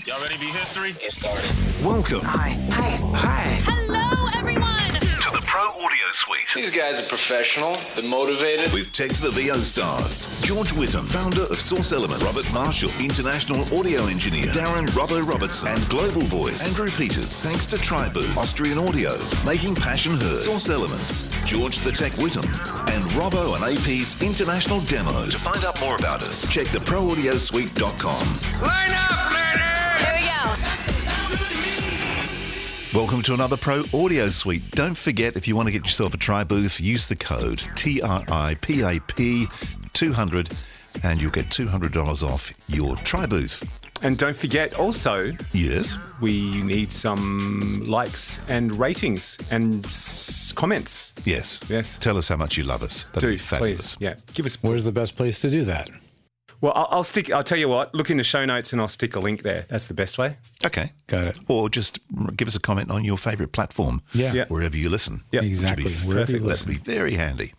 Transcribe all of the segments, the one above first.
Y'all ready to be history? Get started. Welcome. Hi. Hello, everyone. To the Pro Audio Suite. These guys are professional. They're motivated. With Tech to the VO stars. George Wittam, founder of Source Elements. Robert Marshall, international audio engineer. Darren Robbo Robertson and Global Voice. Andrew Peters, thanks to Tribooth. Austrian Audio, making passion heard. Source Elements. George the Tech Wittam. And Robbo and AP's international demos. To find out more about us, check theproaudiosuite.com. Line up, ladies! Here we go. Welcome to another Pro Audio Suite. Don't forget, if you want to get yourself a tribooth, use the code TRIPAP200 and you'll get $200 off your tribooth. And don't forget also, Yes? we need some likes and ratings and comments. Yes. Yes. Tell us how much you love us. That'd be Do, fabulous. please. Yeah. Give us. Where's the best place to do that? Well, I'll tell you what, look in the show notes and I'll stick a link there. That's the best way. Okay. Got it. Or just give us a comment on your favourite platform. Yeah. Wherever you listen. Yeah. Exactly. Which would be Wherever you perfect. listen. That'd be very handy.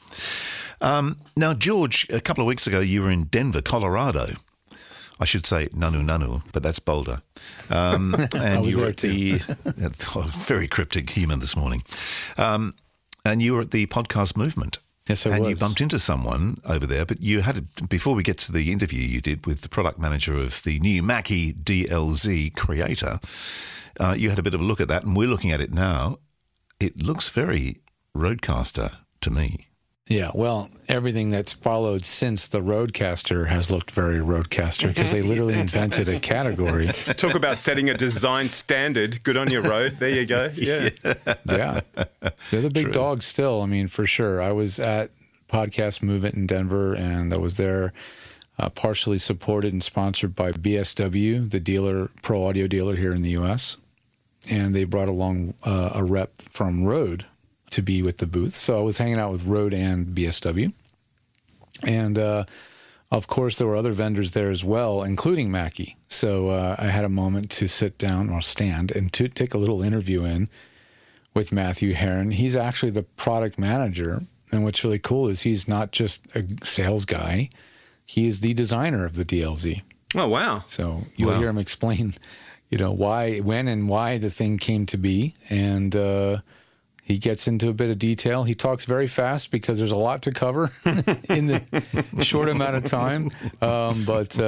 Now, George, a couple of weeks ago, you were in Denver, Colorado. I should say Nanu, but that's Boulder. And I was you were there at the very cryptic human this morning. And you were at the podcast movement. Yes, I and was. you bumped into someone over there, but you had before we get to the interview you did with the product manager of the new Mackie DLZ Creator, you had a bit of a look at that, and we're looking at it now. It looks very Rodecaster to me. Yeah, well, everything that's followed since the Rodecaster has looked very Rodecaster because they literally invented a category. Talk about setting a design standard. Good on your road. There you go. Yeah. Yeah. They're the big dogs still, I mean, for sure. I was at Podcast Movement in Denver, and I was there partially supported and sponsored by BSW, the dealer, pro audio dealer here in the U.S., and they brought along a rep from Rode to be with the booth. So I was hanging out with Rode and BSW. And, of course, there were other vendors there as well, including Mackie. So I had a moment to sit down or stand and to take a little interview in with Matthew Heron. He's actually the product manager. And what's really cool is he's not just a sales guy. He is the designer of the DLZ. Oh, wow. So you'll hear him explain, when and why the thing came to be. And he gets into a bit of detail. He talks very fast because there's a lot to cover in the short amount of time. It's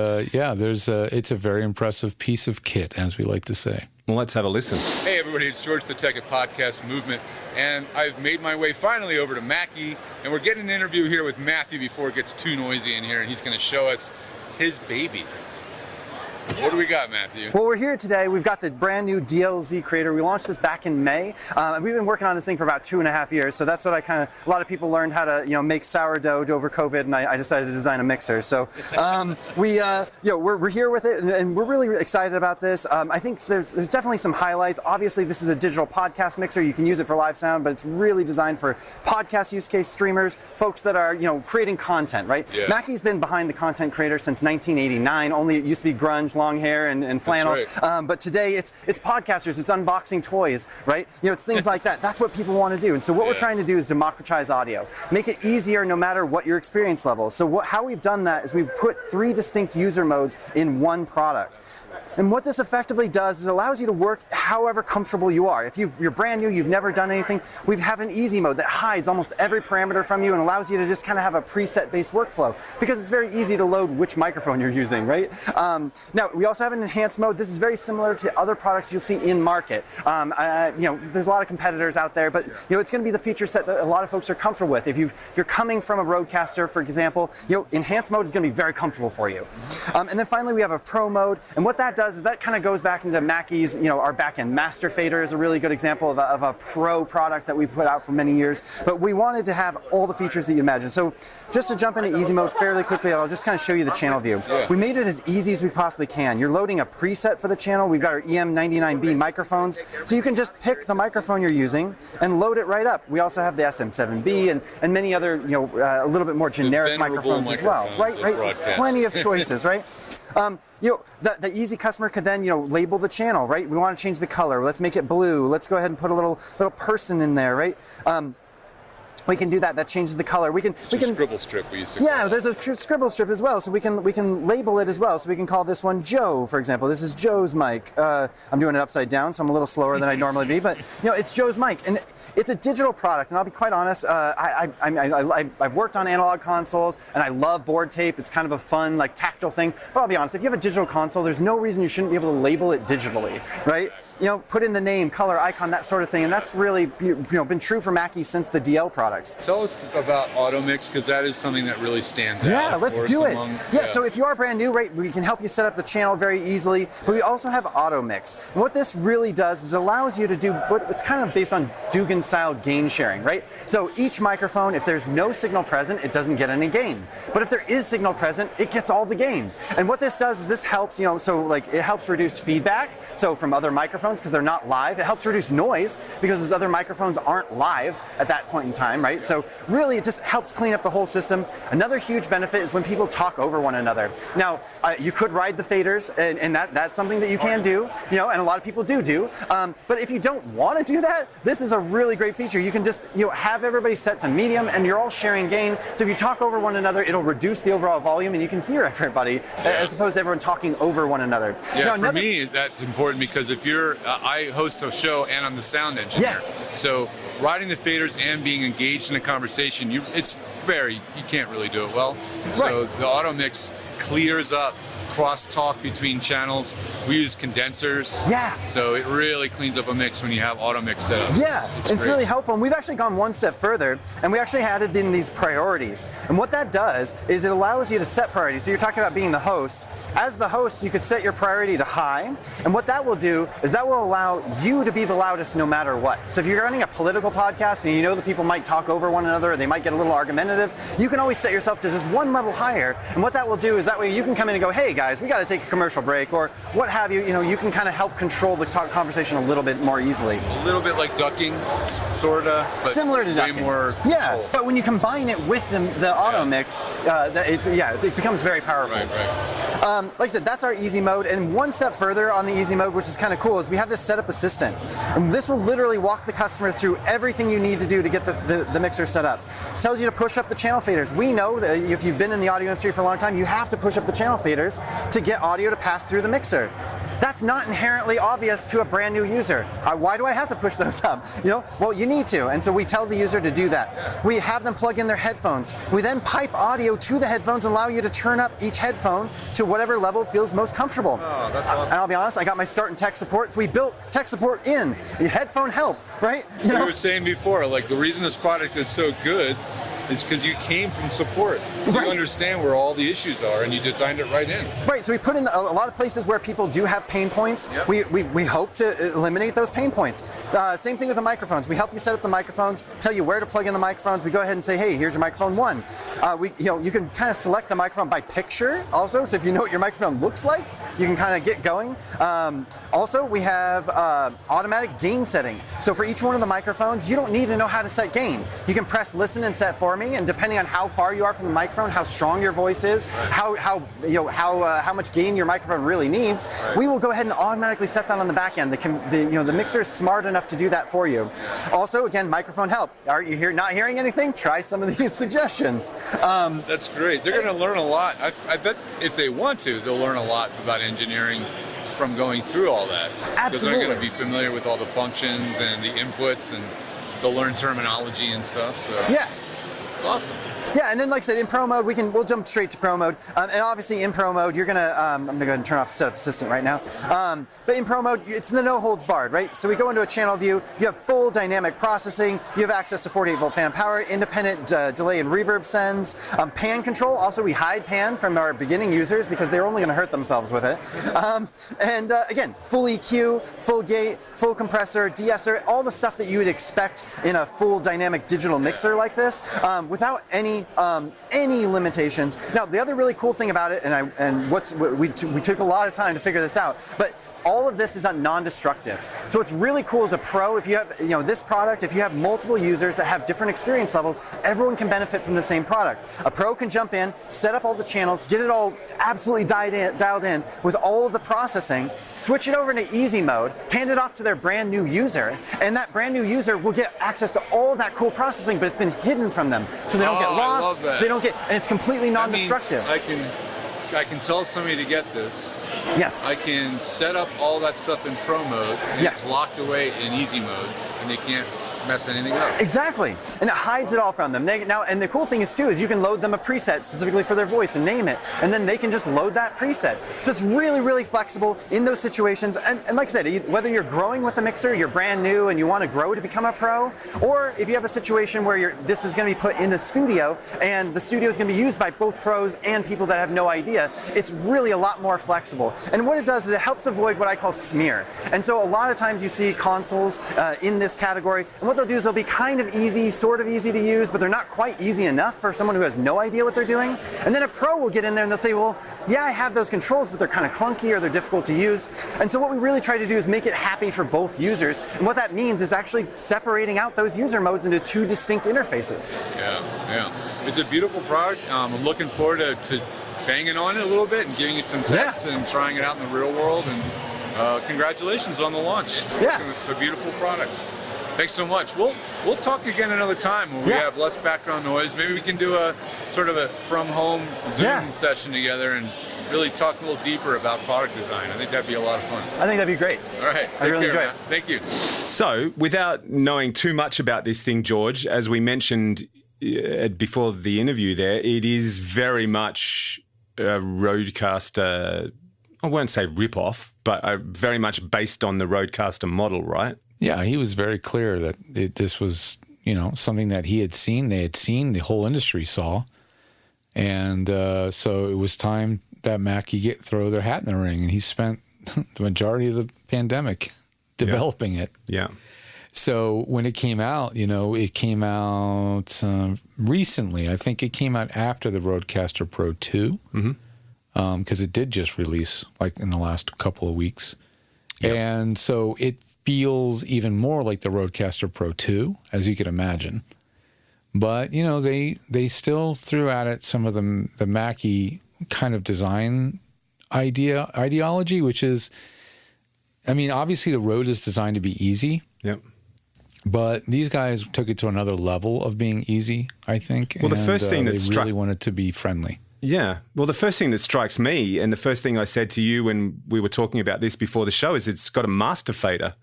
a very impressive piece of kit, as we like to say. Well, let's have a listen. Hey everybody, it's George the Tech at Podcast Movement, and I've made my way finally over to Mackie, and we're getting an interview here with Matthew before it gets too noisy in here, and he's going to show us his baby. What do we got, Matthew? Well, we're here today. We've got the brand new DLZ Creator. We launched this back in May. We've been working on this thing for about 2.5 years. So that's what a lot of people learned how to, make sourdough over COVID, and I decided to design a mixer. So we're here with it, and we're really excited about this. I think there's definitely some highlights. Obviously, this is a digital podcast mixer. You can use it for live sound, but it's really designed for podcast use case streamers, folks that are, creating content, right? Yeah. Mackie's been behind the content creator since 1989. Only it used to be grunge, long hair and flannel. Right. But today it's podcasters, it's unboxing toys, right? It's things like that. That's what people want to do. And so what we're trying to do is democratize audio. Make it easier no matter what your experience level. So how we've done that is we've put 3 distinct user modes in one product. And what this effectively does is it allows you to work however comfortable you are. If you're brand new, you've never done anything, we have an easy mode that hides almost every parameter from you and allows you to just kind of have a preset-based workflow because it's very easy to load which microphone you're using, right? Now, we also have an enhanced mode. This is very similar to other products you'll see in market. There's a lot of competitors out there, but it's going to be the feature set that a lot of folks are comfortable with. If you're coming from a Rodecaster, for example, enhanced mode is going to be very comfortable for you. And then finally, we have a pro mode, and what that does is that kind of goes back into Mackie's, our back-end master fader is a really good example of a pro product that we put out for many years. But we wanted to have all the features that you imagine. So just to jump into easy mode fairly quickly, I'll just kind of show you the channel view. We made it as easy as we possibly can. You're loading a preset for the channel. We've got our EM99B microphones. So you can just pick the microphone you're using and load it right up. We also have the SM7B and many other, a little bit more generic microphones as well. Right. Plenty of choices, right? The easy customer could then, label the channel, right? We want to change the color. Let's make it blue. Let's go ahead and put a little person in there, right? We can do that. That changes the color. We can Scribble strip we used to. Yeah, there's a scribble strip as well, so we can label it as well. So we can call this one Joe, for example. This is Joe's mic. I'm doing it upside down, so I'm a little slower than I'd normally be, but it's Joe's mic, and it's a digital product. And I'll be quite honest, I've worked on analog consoles, and I love board tape. It's kind of a fun, like tactile thing. But I'll be honest, if you have a digital console, there's no reason you shouldn't be able to label it digitally, right? Put in the name, color, icon, that sort of thing, and that's really been true for Mackie since the DL products. Tell us about AutoMix, because that is something that really stands out. Yeah, let's do it. So if you are brand new, right, we can help you set up the channel very easily, but we also have AutoMix. And what this really does is allows you to do it's kind of based on Dugan style gain sharing, right? So each microphone, if there's no signal present, it doesn't get any gain. But if there is signal present, it gets all the gain. And what this does is this helps, it helps reduce feedback. So from other microphones, because they're not live, it helps reduce noise because those other microphones aren't live at that point in time, right? So really it just helps clean up the whole system. Another huge benefit is when people talk over one another. Now, you could ride the faders, and that's something that you can do, and a lot of people do. But if you don't want to do that, this is a really great feature. You can just have everybody set to medium, and you're all sharing gain. So if you talk over one another, it'll reduce the overall volume, and you can hear everybody, as opposed to everyone talking over one another. Yeah, for me, that's important because if I host a show and I'm the sound engineer. Yes. So riding the faders and being engaged in a conversation, you can't really do it well. So the AutoMix clears up cross-talk between channels. We use condensers. Yeah. So it really cleans up a mix when you have AutoMix set up. Yeah, it's great. really helpful. And we've actually gone one step further, and we actually added in these priorities. And what that does is it allows you to set priorities. So you're talking about being the host. As the host, you could set your priority to high, and what that will do is that will allow you to be the loudest no matter what. So if you're running a political podcast and you know that people might talk over one another or they might get a little argumentative, you can always set yourself to just one level higher, and what that will do is that way you can come in and go, hey guys, we got to take a commercial break, or what have you. You can kind of help control the conversation a little bit more easily. A little bit like ducking, sorta, but similar to way ducking. More yeah, control. but when you combine it with the AutoMix, it becomes very powerful. Right. Like I said, that's our easy mode, and one step further on the easy mode, which is kind of cool, is we have this setup assistant, and this will literally walk the customer through everything you need to do to get the mixer set up. It tells you to push up the channel faders. We know that if you've been in the audio industry for a long time, you have to push up the channel faders to get audio to pass through the mixer. That's not inherently obvious to a brand new user. Why do I have to push those up? Well, you need to, and so we tell the user to do that. We have them plug in their headphones. We then pipe audio to the headphones and allow you to turn up each headphone to whatever level feels most comfortable. Oh, that's awesome. And I'll be honest, I got my start in tech support, so we built tech support in. Headphone help, right? You were saying before, the reason this product is so good is because you came from support. So you understand where all the issues are, and you designed it right in. Right, so we put in a lot of places where people do have pain points. Yep. We hope to eliminate those pain points. Same thing with the microphones. We help you set up the microphones, tell you where to plug in the microphones. We go ahead and say, hey, here's your microphone 1. You can kind of select the microphone by picture also, so if you know what your microphone looks like, you can kind of get going. Also, we have automatic gain setting. So for each one of the microphones, you don't need to know how to set gain. You can press listen and set for me, and depending on how far you are from the microphone, how strong your voice is, how much gain your microphone really needs, we will go ahead and automatically set that on the back end. The mixer is smart enough to do that for you. Also, again, microphone help. Are you not hearing anything? Try some of these suggestions. That's great. They're going to learn a lot. I bet if they want to, they'll learn a lot about engineering from going through all that. Absolutely. Because they're going to be familiar with all the functions and the inputs, and they'll learn terminology and stuff. So yeah. It's awesome. Yeah, and then like I said, in Pro mode, we'll jump straight to Pro mode. And obviously in Pro mode, you're gonna, I'm gonna go ahead and turn off the setup assistant right now. But in Pro mode, it's the no holds barred, right? So we go into a channel view, you have full dynamic processing, you have access to 48 volt fan power, independent delay and reverb sends, pan control. Also, we hide pan from our beginning users because they're only gonna hurt themselves with it. Again, full EQ, full gate, full compressor, de-esser, all the stuff that you would expect in a full dynamic digital mixer like this, without any any limitations. Now, the other really cool thing about it, we took a lot of time to figure this out, but all of this is non-destructive. So what's really cool as a pro, if you have this product, if you have multiple users that have different experience levels, everyone can benefit from the same product. A pro can jump in, set up all the channels, get it all absolutely dialed in with all of the processing, switch it over into easy mode, hand it off to their brand new user, and that brand new user will get access to all of that cool processing, but it's been hidden from them. So they don't get lost, I love that. and it's completely non-destructive. I can tell somebody to get this. Yes. I can set up all that stuff in pro mode, and Yes. it's locked away in easy mode, and they can't mess anything up. Exactly, and it hides it all from them. And the cool thing is too, is you can load them a preset specifically for their voice and name it, and then they can just load that preset. So it's really, really flexible in those situations. And like I said, whether you're growing with a mixer, you're brand new and you want to grow to become a pro, or if you have a situation where this is going to be put in the studio, and the studio is going to be used by both pros and people that have no idea, it's really a lot more flexible. And what it does is it helps avoid what I call smear. And so a lot of times you see consoles in this category, and what they'll do is they'll be kind of easy, sort of easy to use, but they're not quite easy enough for someone who has no idea what they're doing. And then a pro will get in there and they'll say, well, yeah, I have those controls, but they're kind of clunky or they're difficult to use. And so what we really try to do is make it happy for both users. And what that means is actually separating out those user modes into two distinct interfaces. Yeah. It's a beautiful product. I'm looking forward to banging on it a little bit and giving it some tests and trying it out in the real world. And congratulations on the launch. It's a beautiful product. Thanks so much. We'll talk again another time when we have less background noise. Maybe we can do a sort of a from-home Zoom session together and really talk a little deeper about product design. I think that'd be a lot of fun. I think that'd be great. All right. I really enjoy it. Thank you. So, without knowing too much about this thing, George, as we mentioned before the interview there, it is very much a Rodecaster, I won't say rip-off, but very much based on the Rodecaster model, right? Yeah, he was very clear that this was, something that he had seen, they had seen, the whole industry saw. And so it was time that Mackie throw their hat in the ring, and he spent the majority of the pandemic developing it. Yeah. So when it came out, it came out recently. I think it came out after the Rodecaster Pro 2, because it did just release like in the last couple of weeks. Yep. And so it feels even more like the Rodecaster Pro 2, as you could imagine. But, they still threw at it some of the Mackie kind of design ideology, which is, obviously the Rode is designed to be easy. Yep. But these guys took it to another level of being easy, I think. Well, the first thing that they really wanted to be friendly. Yeah. Well, the first thing that strikes me, and the first thing I said to you when we were talking about this before the show, is it's got a master fader,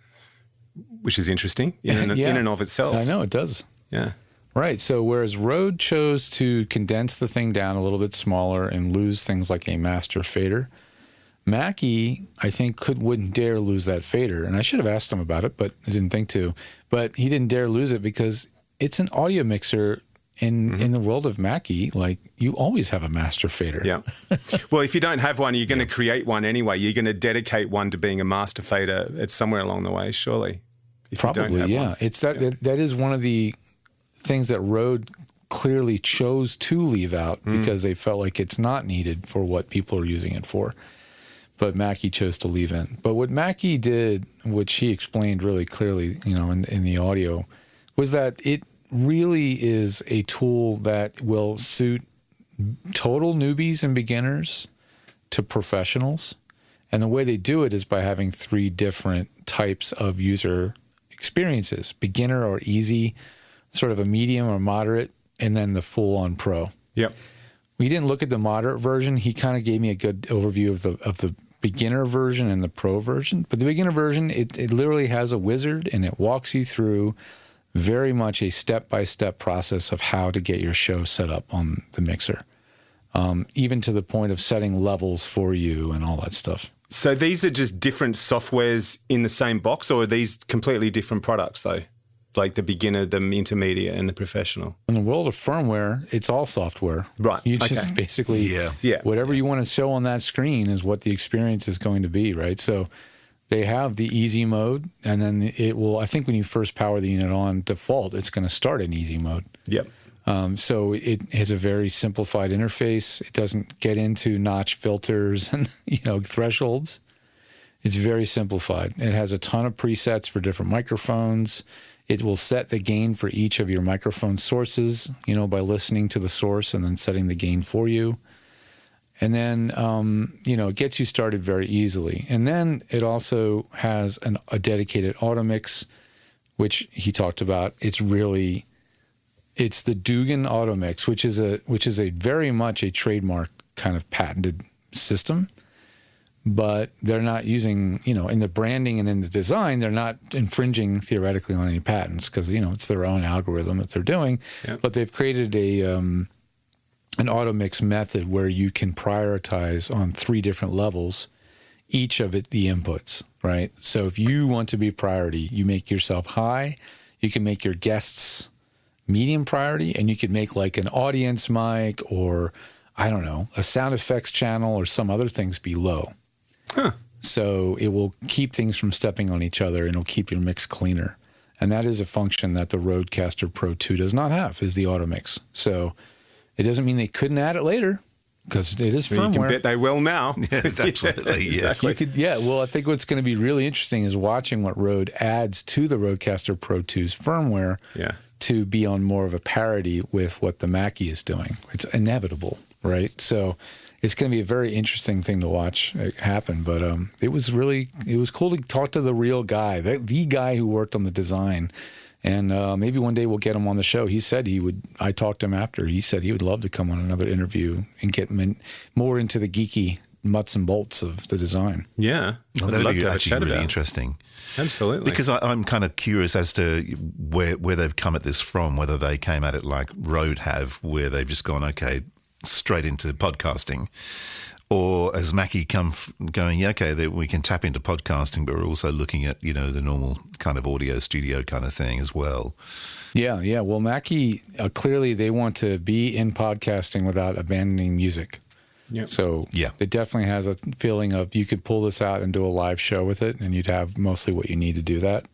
which is interesting in and of itself. I know, it does. Yeah. Right. So whereas Rode chose to condense the thing down a little bit smaller and lose things like a master fader, Mackie, I think, wouldn't dare lose that fader. And I should have asked him about it, but I didn't think to. But he didn't dare lose it because it's an audio mixer. In the world of Mackie, like, you always have a master fader. Yeah. Well, if you don't have one, you're going to create one anyway. You're going to dedicate one to being a master fader at somewhere along the way, surely. Probably, yeah. It's that is one of the things that Rode clearly chose to leave out because they felt like it's not needed for what people are using it for. But Mackie chose to leave in. But what Mackie did, which he explained really clearly, in the audio, was that it really is a tool that will suit total newbies and beginners to professionals. And the way they do it is by having 3 different types of user experiences: beginner or easy, sort of a medium or moderate, and then the full-on pro. Yep. We didn't look at the moderate version. He kind of gave me a good overview of the beginner version and the pro version. But the beginner version, it literally has a wizard, and it walks you through very much a step-by-step process of how to get your show set up on the mixer, even to the point of setting levels for you and all that stuff. So these are just different softwares in the same box, or are these completely different products, though? Like the beginner, the intermediate, and the professional? In the world of firmware, it's all software. Right. You just basically, whatever you want to show on that screen is what the experience is going to be, right? So they have the easy mode, and then it will, I think when you first power the unit on default, it's going to start in easy mode. Yep. So it has a very simplified interface. It doesn't get into notch filters and thresholds. It's very simplified. It has a ton of presets for different microphones. It will set the gain for each of your microphone sources, by listening to the source and then setting the gain for you. And then, it gets you started very easily. And then it also has a dedicated auto mix, which he talked about. It's the Dugan auto mix, which is a very much a trademark kind of patented system. But they're not using, in the branding and in the design, they're not infringing theoretically on any patents because, it's their own algorithm that they're doing. Yep. But they've created an auto mix method where you can prioritize on 3 different levels, each of the inputs, right? So if you want to be priority, you make yourself high, you can make your guests medium priority, and you could make like an audience mic or, I don't know, a sound effects channel or some other things be low. Huh. So it will keep things from stepping on each other and it'll keep your mix cleaner. And that is a function that the Rodecaster Pro 2 does not have, is the auto mix. So it doesn't mean they couldn't add it later because it is firmware. You can bet they will now. Yeah, absolutely, yes. Exactly. Well, I think what's going to be really interesting is watching what Rode adds to the Rodecaster Pro 2's firmware to be on more of a parity with what the Mackie is doing. It's inevitable, right? So it's going to be a very interesting thing to watch happen. But it was cool to talk to the real guy, the guy who worked on the design. And maybe one day we'll get him on the show. He said he would. I talked to him after. He said he would love to come on another interview and get more into the geeky nuts and bolts of the design. Yeah. Well, that'd be actually really interesting. Absolutely. Because I'm kind of curious as to where they've come at this from, whether they came at it like Rode have, where they've just gone, okay, straight into podcasting, or as Mackie going, we can tap into podcasting, but we're also looking at, the normal kind of audio studio kind of thing as well. Yeah. Well, Mackie, clearly they want to be in podcasting without abandoning music. Yep. So it definitely has a feeling of you could pull this out and do a live show with it, and you'd have mostly what you need to do that.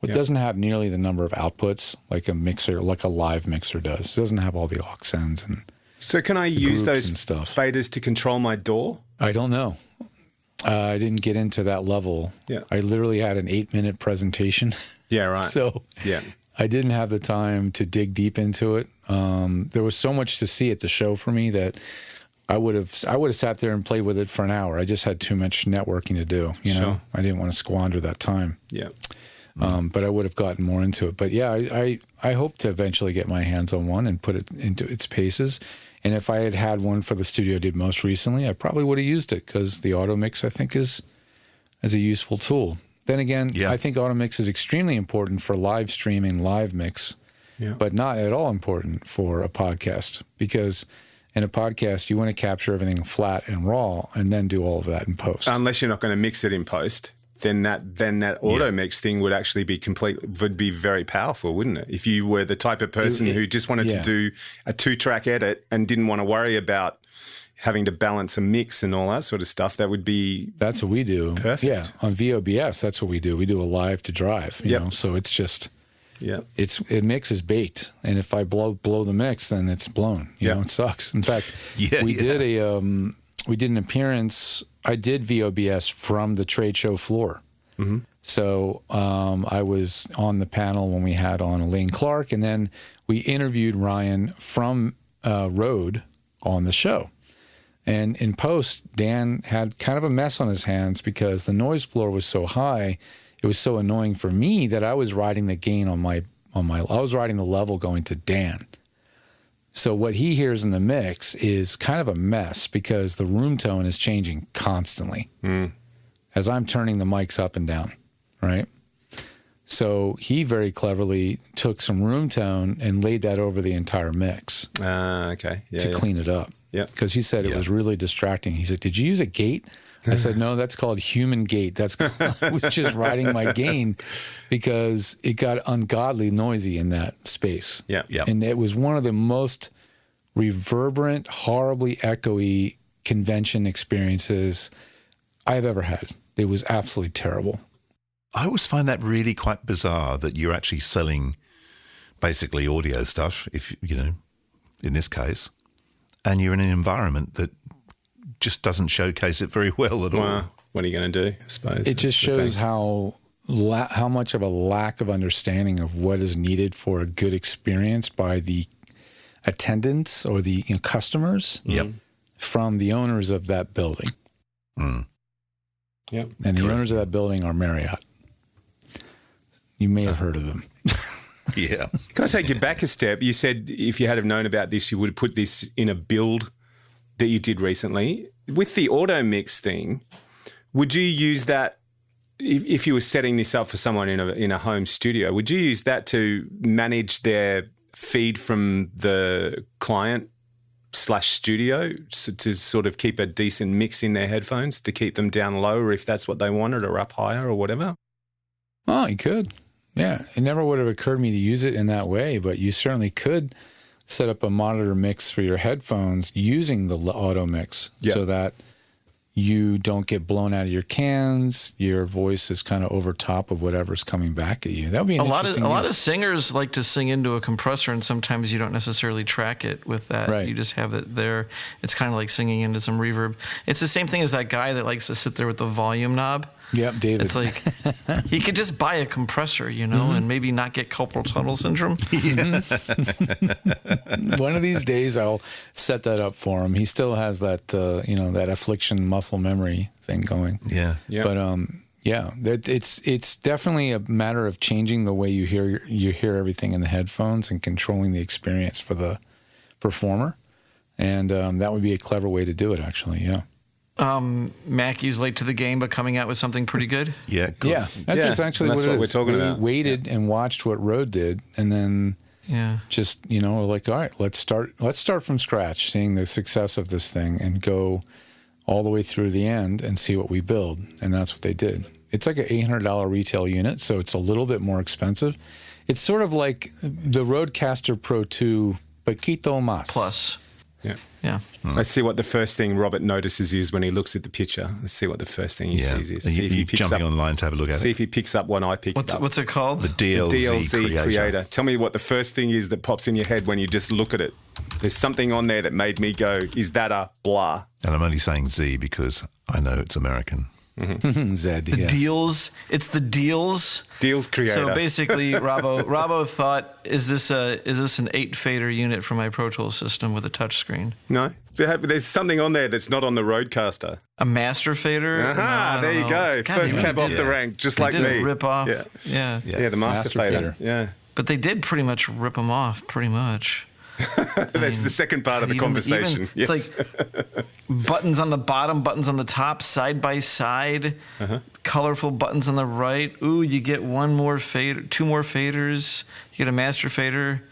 It doesn't have nearly the number of outputs like a mixer, like a live mixer does. It doesn't have all the aux ends and. So can I use those faders to control my DAW? I don't know. I didn't get into that level. Yeah. I literally had an 8-minute presentation. Yeah, right. So I didn't have the time to dig deep into it. There was so much to see at the show for me that I would have sat there and played with it for an hour. I just had too much networking to do. Sure. I didn't want to squander that time. Yeah. But I would have gotten more into it. But yeah, I hope to eventually get my hands on one and put it into its paces. And if I had one for the studio I did most recently, I probably would have used it because the auto mix I think is a useful tool. Then again, I think auto mix is extremely important for live streaming, live mix, but not at all important for a podcast because in a podcast you want to capture everything flat and raw and then do all of that in post. Unless you're not going to mix it in post. Then that auto mix thing would actually would be very powerful, wouldn't it? If you were the type of person who just wanted to do a 2-track edit and didn't want to worry about having to balance a mix and all that sort of stuff, that's what we do. Perfect. Yeah, on VOBS, that's what we do. We do a live to drive. You know, so it's just it mix is baked, and if I blow the mix, then it's blown. You know, it sucks. In fact, we did an appearance. I did VOBS from the trade show floor. Mm-hmm. So I was on the panel when we had on Elaine Clark, and then we interviewed Ryan from Rode on the show. And in post, Dan had kind of a mess on his hands because the noise floor was so high. It was so annoying for me that I was riding the gain I was riding the level going to Dan. So what he hears in the mix is kind of a mess because the room tone is changing constantly as I'm turning the mics up and down, right? So he very cleverly took some room tone and laid that over the entire mix to clean it up. Yeah, because he said it was really distracting. He said, "Did you use a gate?" I said, "No, that's called human gate. I was just riding my gain because it got ungodly noisy in that space. Yeah. And it was one of the most reverberant, horribly echoey convention experiences I've ever had. It was absolutely terrible. I always find that really quite bizarre that you're actually selling basically audio stuff, if you know, in this case, and you're in an environment that just doesn't showcase it very well at all. What are you going to do, I suppose? It just shows how much of a lack of understanding of what is needed for a good experience by the attendants or the customers from the owners of that building. Yep. And the owners of that building are Marriott. You may have heard of them. Yeah. Can I take you back a step? You said if you had have known about this, you would have put this in a build that you did recently. With the auto mix thing, would you use that if you were setting this up for someone in a home studio? Would you use that to manage their feed from the client /studio to sort of keep a decent mix in their headphones to keep them down lower if that's what they wanted, or up higher or whatever? Oh, you could. Yeah. It never would have occurred to me to use it in that way, but you certainly could set up a monitor mix for your headphones using the auto mix so that you don't get blown out of your cans. Your voice is kind of over top of whatever's coming back at you. That would be a lot of singers like to sing into a compressor, and sometimes you don't necessarily track it with that. Right. You just have it there. It's kind of like singing into some reverb. It's the same thing as that guy that likes to sit there with the volume knob. Yep, David. It's like he could just buy a compressor, and maybe not get carpal tunnel syndrome. One of these days I'll set that up for him. He still has that, that affliction muscle memory thing going. Yeah. But it's definitely a matter of changing the way you hear everything in the headphones and controlling the experience for the performer. And that would be a clever way to do it, actually. Yeah. Mackey's late to the game, but coming out with something pretty good. Yeah, good. Yeah, that's exactly what we're talking about. We waited and watched what Rode did, and then just like, all right, let's start from scratch, seeing the success of this thing, and go all the way through the end and see what we build. And that's what they did. It's like an $800 retail unit, so it's a little bit more expensive. It's sort of like the Rodecaster Pro 2, poquito más. Plus. Yeah. Let's see what the first thing Robert notices is when he looks at the picture. Let's see what the first thing he sees is. See if he picks jumping online to have a look at See it. if he picks up what I picked up. What's it called? The DLZ Creator. Tell me what the first thing is that pops in your head when you just look at it. There's something on there that made me go, is that a blah? And I'm only saying Z because I know it's American. Zed, Deals. It's the Deals. Deals Creator. So basically, Robbo thought, is this an 8 fader unit for my Pro Tools system with a touchscreen? No. There's something on there that's not on the Rodecaster. A master fader? Aha, No, there you go. God, First cab off the rank, just they like did me. Rip off. Yeah, Yeah. the master fader. Yeah. But they did pretty much rip them off, pretty much. That's the second part of the conversation. It's like buttons on the bottom, buttons on the top, side by side, colorful buttons on the right. Ooh, you get one more fader, 2 more faders. You get a master fader.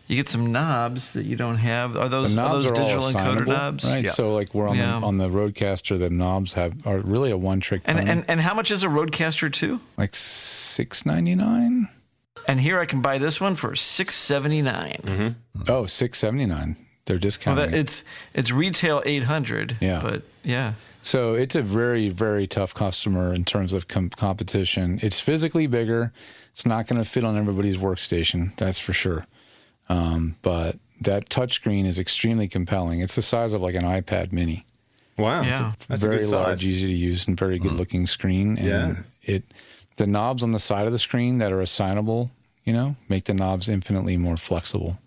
You get some knobs that you don't have. Are those digital encoder knobs? Right. Yeah. So like we're on the Rodecaster, the knobs are really a one-trick pony. And how much is a Rodecaster 2? Like $699. And here I can buy this one for $679. Oh, $679. They're discounting. Well, it's retail $800. Yeah. But yeah. So it's a very, very tough customer in terms of competition. It's physically bigger. It's not going to fit on everybody's workstation. That's for sure. But that touchscreen is extremely compelling. It's the size of like an iPad mini. Wow. Yeah. That's very a good size. large, easy to use, and very good looking screen. And the knobs on the side of the screen that are assignable, make the knobs infinitely more flexible.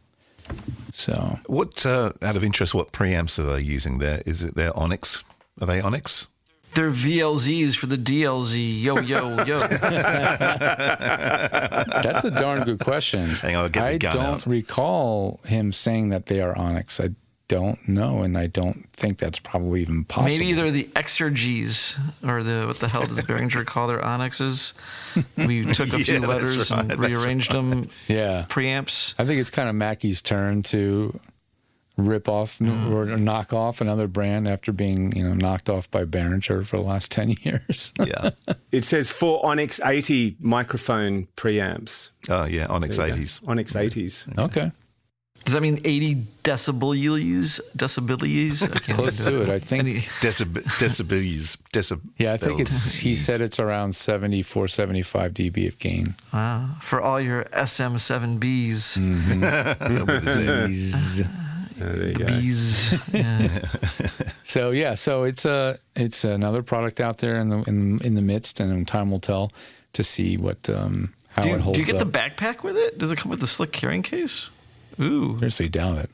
So, What, out of interest, what preamps are they using there? Is it their Onyx? Are they Onyx? They're VLZs for the DLZ. Yo, yo, yo. that's a darn good question. Hang on, I'll get the gun I don't out. recall him saying that they are Onyx. I don't know, and I don't think that's probably even possible. Maybe they're the Exergs, or what the hell does Behringer call their Onyxes? We took a few Yeah, that's letters right, and that's rearranged them. Yeah. Preamps. I think it's kind of Mackey's turn to rip off or knock off another brand after being, knocked off by Behringer for the last 10 years. Yeah. It says 4 Onyx 80 microphone preamps. Oh, yeah, Onyx 80s. Onyx 80s. Okay. Does that mean 80 decibels? I can't Close to it, I think. Decibels. Yeah, I think he said it's around 74, 75 dB of gain. Wow. For all your SM7Bs. With the Z's. There you go. Bees. Yeah. So it's another product out there in the midst, and time will tell to see what how it holds up. Do you get the backpack with it? Does it come with the slick carrying case? Ooh. Seriously, doubt it.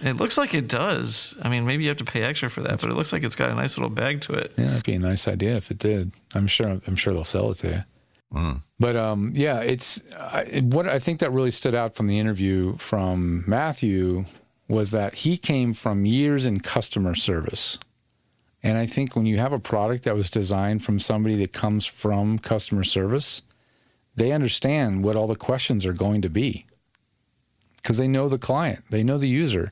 It looks like it does. I mean, maybe you have to pay extra for that, but it looks like it's got a nice little bag to it. Yeah, that'd be a nice idea if it did. I'm sure they'll sell it to you. But yeah, what I think that really stood out from the interview from Matthew was that he came from years in customer service. And I think when you have a product that was designed from somebody that comes from customer service, they understand what all the questions are going to be because they know the client, they know the user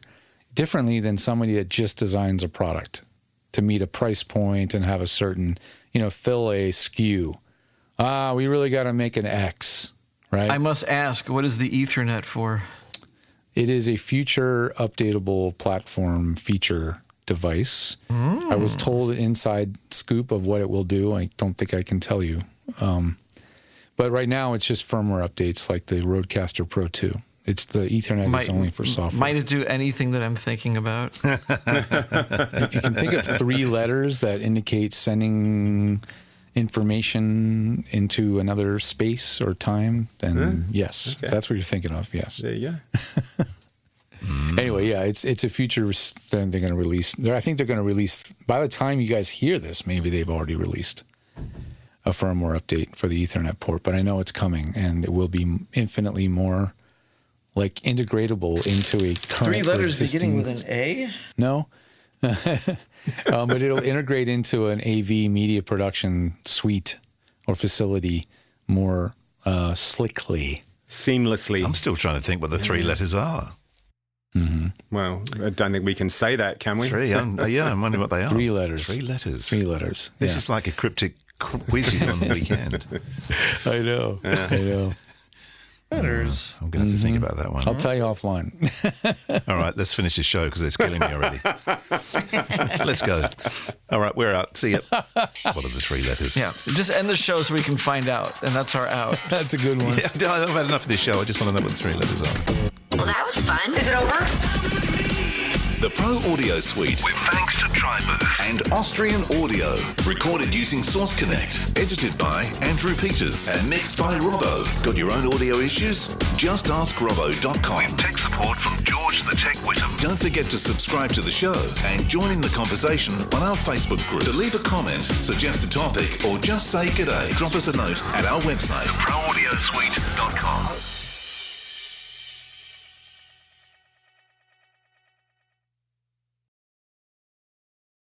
differently than somebody that just designs a product to meet a price point and have a certain, fill a SKU. We really got to make an X, right? I must ask, what is the Ethernet for? It is a future updatable platform feature device. I was told an inside scoop of what it will do. I don't think I can tell you. But right now it's just firmware updates like the Rodecaster Pro 2. It's the Ethernet is only for software. Might it do anything that I'm thinking about? If you can think of 3 letters that indicate sending information into another space or time, then yes, okay. If that's what you're thinking of. Yes. There you go. Anyway, yeah, it's a feature they're going to release. I think they're going to release, by the time you guys hear this, maybe they've already released a firmware update for the Ethernet port, but I know it's coming, and it will be infinitely more like integratable into a current 3 letters existing, beginning with an A? No. But it'll integrate into an AV media production suite or facility more slickly. Seamlessly. I'm still trying to think what the 3 letters are. Mm-hmm. Well, I don't think we can say that, can we? 3. I'm wondering what they are. 3 letters. 3 letters. 3 letters. This is like a cryptic quiz on the weekend. I know. I know. Letters. I'm going to have to think about that one. I'll tell you offline. All right, let's finish this show because it's killing me already. Let's go. All right, we're out. See ya. What are the 3 letters? Yeah, just end the show so we can find out, and that's our out. That's a good one. Yeah, I've had enough of this show. I just want to know what the 3 letters are. Well, that was fun. Is it over? The Pro Audio Suite with thanks to Tribooth and Austrian Audio. Recorded using Source Connect. Edited by Andrew Peters and mixed by Robbo. Got your own audio issues? Just ask Robbo.com. With tech support from George the Tech Wittam. Don't forget to subscribe to the show and join in the conversation on our Facebook group. To leave a comment, suggest a topic, or just say g'day, drop us a note at our website, proaudiosuite.com.